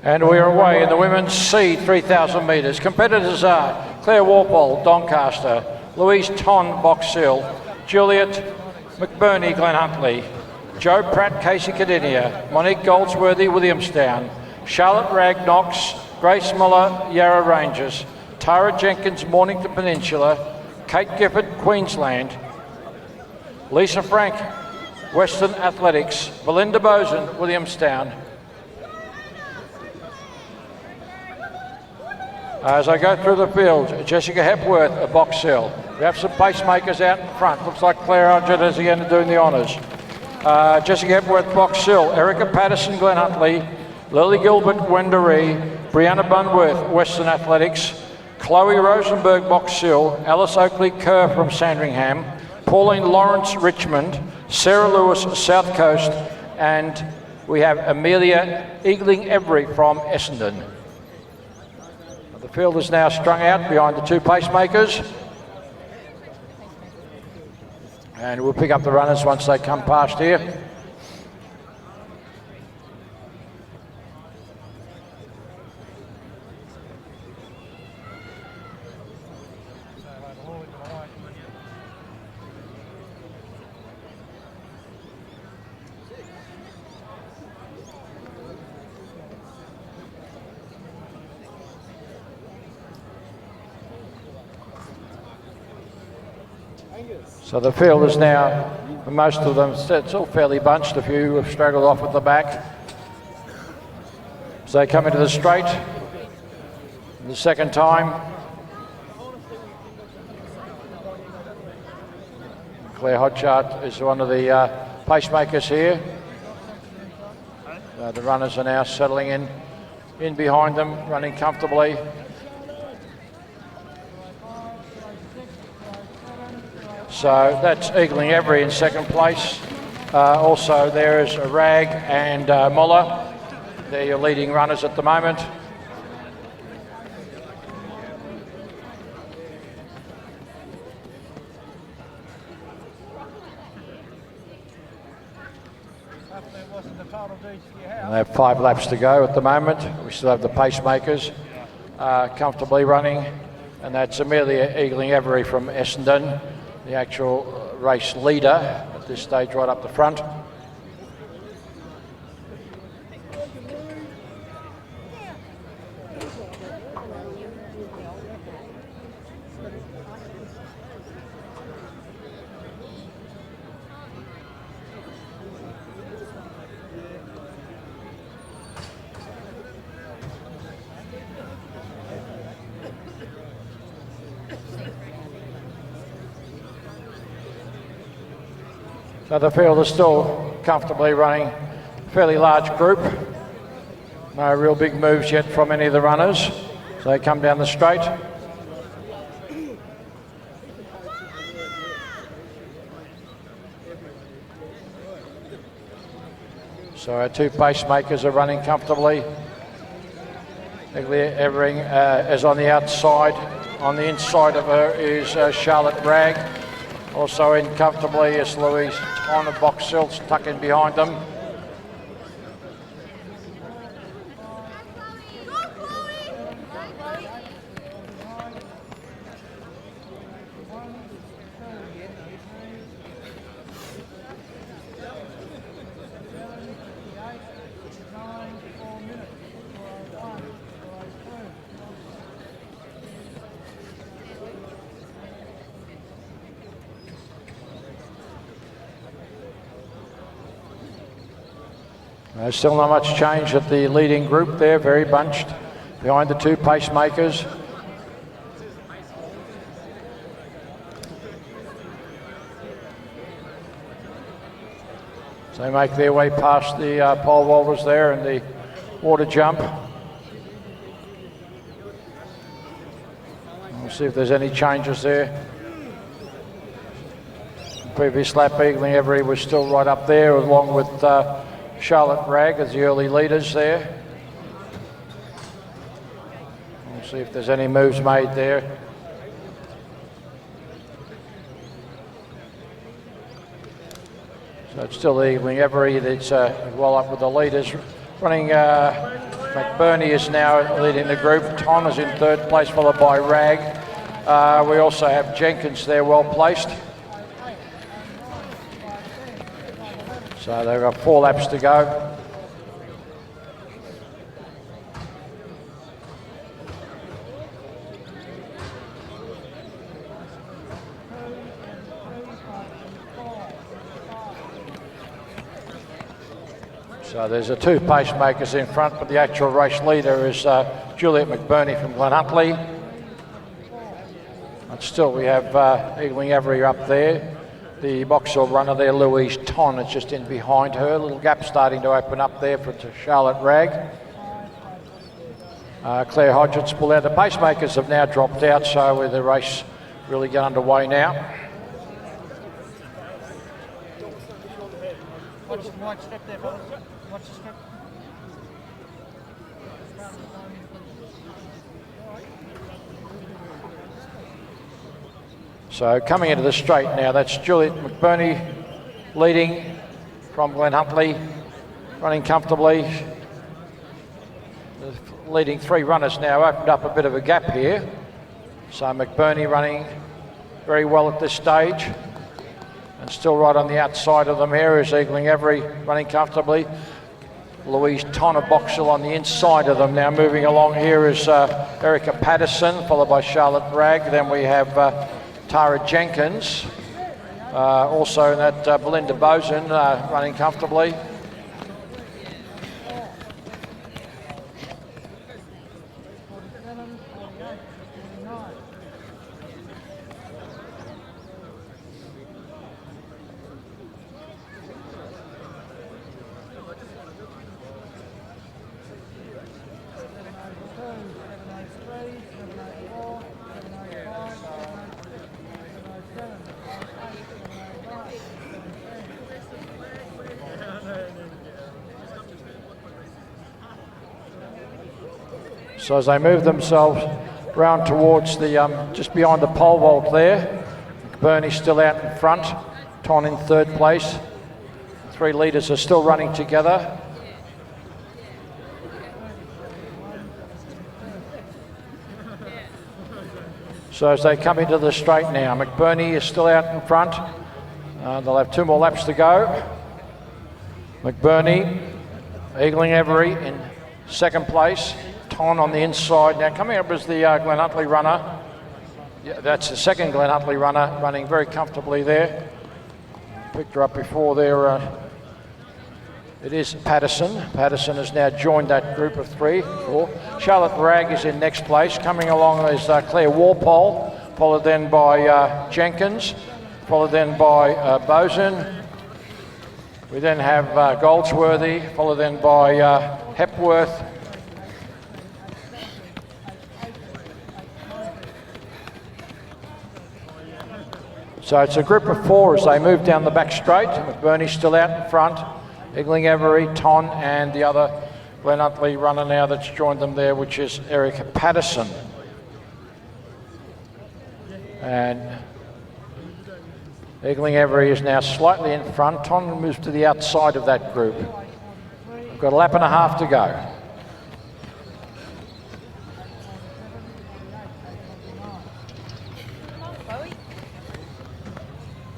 And we are away in the women's C 3,000 metres. Competitors are Claire Walpole, Doncaster, Louise Ton, Box Hill, Juliet McBurney, Glen Huntley, Jo Pratt, Casey Cadinia, Monique Goldsworthy, Williamstown, Charlotte Ragg, Knox, Grace Muller, Yarra Rangers, Tara Jenkins, Mornington Peninsula, Kate Gifford, Queensland, Lisa Frank, Western Athletics, Belinda Boson, Williamstown. As I go through the field, Jessica Hepworth at Box Hill. We have some pacemakers out in front. Looks like Claire Odgett is again doing the honours. Jessica Hepworth, Box Hill. Erica Patterson, Glen Huntley. Lily Gilbert, Wendouree. Brianna Bunworth, Western Athletics. Chloe Rosenberg, Box Hill. Alice Oakley Kerr from Sandringham. Pauline Lawrence, Richmond. Sarah Lewis, South Coast. And we have Amelia Eagling-Every from Essendon. The field is now strung out behind the two pacemakers. And we'll pick up the runners once they come past here. So the field is now, for most of them, it's all fairly bunched. A few have straggled off at the back. So they come into the straight the second time. Claire Hodchart is one of the pacemakers here. The runners are now settling in behind them, running comfortably. So that's Eagling-Every in second place. Also there is Ragg and Muller. They're your leading runners at the moment. And they have 5 laps to go at the moment. We still have the pacemakers comfortably running. And that's Amelia Eagling-Every from Essendon, the actual race leader at this stage, right up the front. So the field is still comfortably running, fairly large group. No real big moves yet from any of the runners. So they come down the straight. So our two pacemakers are running comfortably. Eagling-Every is on the outside. On the inside of her is Charlotte Ragg. Also in comfortably is Louise on the Box Hill, stuck in behind them. There's still not much change at the leading group there, very bunched behind the two pacemakers. So they make their way past the pole vaulters there and the water jump. We'll see if there's any changes there. Previous lap, Eagling-Every was still right up there, along with Charlotte Ragg as the early leaders there. We'll see if there's any moves made there. So it's still Eagling-Every that's well up with the leaders, running McBurney is now leading the group. Ton is in third place, followed by Rag. We also have Jenkins there, well placed. So they've got 4 laps to go. So there's the 2 pacemakers in front, but the actual race leader is Juliet McBurney from Glenhuntly. And still we have Eagling Avery up there. The Boxall runner there, Louise Ton, is just in behind her. A little gap starting to open up there for Charlotte Rag. Claire Hodgett's pulled out. The pacemakers have now dropped out, so with the race really get underway now. Watch step there, fellas. Watch the step. So coming into the straight now, that's Juliet McBurney leading from Glenhuntly, running comfortably. The leading 3 runners now opened up a bit of a gap here. So McBurney running very well at this stage. And still right on the outside of them here is Eagling Avery running comfortably. Louise Ton of Boxall on the inside of them. Now moving along here is Erica Patterson, followed by Charlotte Ragg. Then we have Tara Jenkins. Also in that Belinda Bosun running comfortably. So as they move themselves round towards the, just behind the pole vault there, McBurney's still out in front, Ton in third place. 3 leaders are still running together. So as they come into the straight now, McBurney is still out in front. They'll have 2 more laps to go. McBurney, Eagling Avery in second place. Ton on the inside. Now coming up is the Glenhuntly runner. Yeah, that's the second Glenhuntly runner running very comfortably there. Picked her up before there. It is Patterson. Patterson has now joined that group of 4. Charlotte Ragg is in next place. Coming along is Claire Walpole, followed then by Jenkins, followed then by Bosun. We then have Goldsworthy, followed then by Hepworth. So it's a group of 4 as they move down the back straight. McBurney's still out in front. Eagling Avery, Ton, and the other Glenhuntly runner now that's joined them there, which is Erica Patterson. And Eagling Avery is now slightly in front. Ton moves to the outside of that group. We've got a lap and a half to go.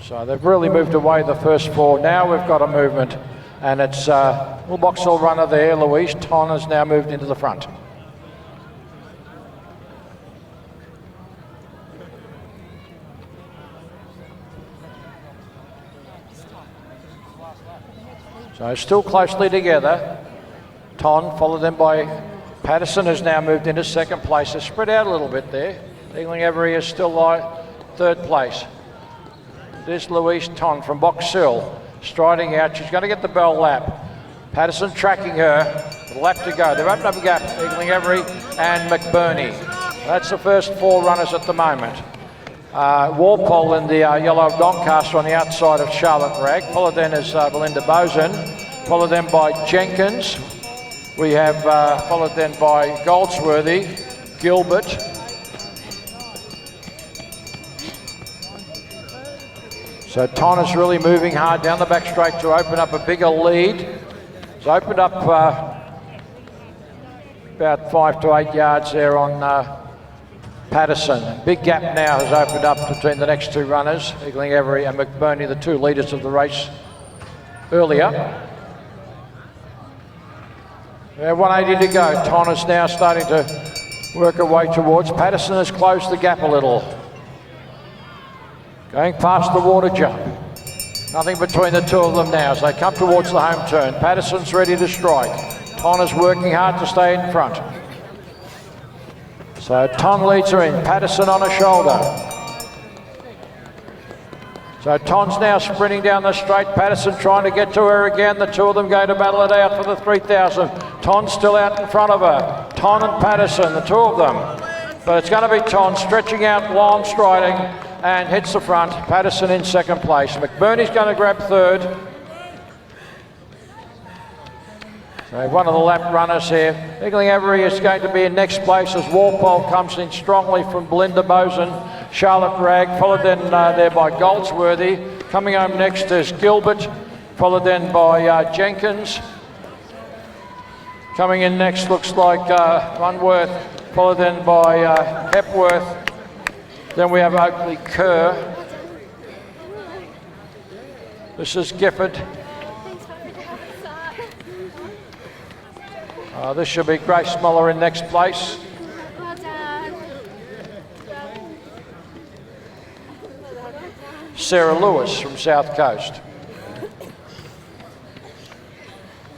So they've really moved away the first 4. Now we've got a movement, and it's little Boxall runner there, Louise Ton, has now moved into the front. So still closely together. Ton, followed then by Patterson, has now moved into second place. They're spread out a little bit there. Eagling Avery is still third place. There's Louise Ton from Boxall, striding out. She's going to get the bell lap. Patterson tracking her, with a lap to go. They've opened up a gap, Eagling Avery and McBurney. That's the first 4 runners at the moment. Walpole in the yellow Doncaster on the outside of Charlotte Ragg. Followed then is Belinda Bosun. Followed then by Jenkins. We have followed then by Goldsworthy, Gilbert. So Ton is really moving hard down the back straight to open up a bigger lead. He's opened up about 5 to 8 yards there on Patterson. Big gap now has opened up between the next two runners, Eagling Every and McBurney, the two leaders of the race earlier. 180 to go. Ton is now starting to work her way towards. Patterson has closed the gap a little. Going past the water jump. Nothing between the two of them now as they come towards the home turn. Patterson's ready to strike. Ton is working hard to stay in front. So Ton leads her in. Patterson on her shoulder. So Ton's now sprinting down the straight. Patterson trying to get to her again. The two of them going to battle it out for the 3,000. Ton's still out in front of her. Ton and Patterson, the two of them. But it's going to be Ton stretching out, long striding, and hits the front. Patterson in second place. McBurney's going to grab third. So one of the lap runners here. Eagling Every is going to be in next place as Walpole comes in strongly from Belinda Boson. Charlotte Bragg, followed then there by Goldsworthy. Coming home next is Gilbert, followed then by Jenkins. Coming in next looks like Runworth, followed then by Hepworth. Then we have Oakley Kerr. This is Gifford. This should be Grace Muller in next place. Sarah Lewis from South Coast.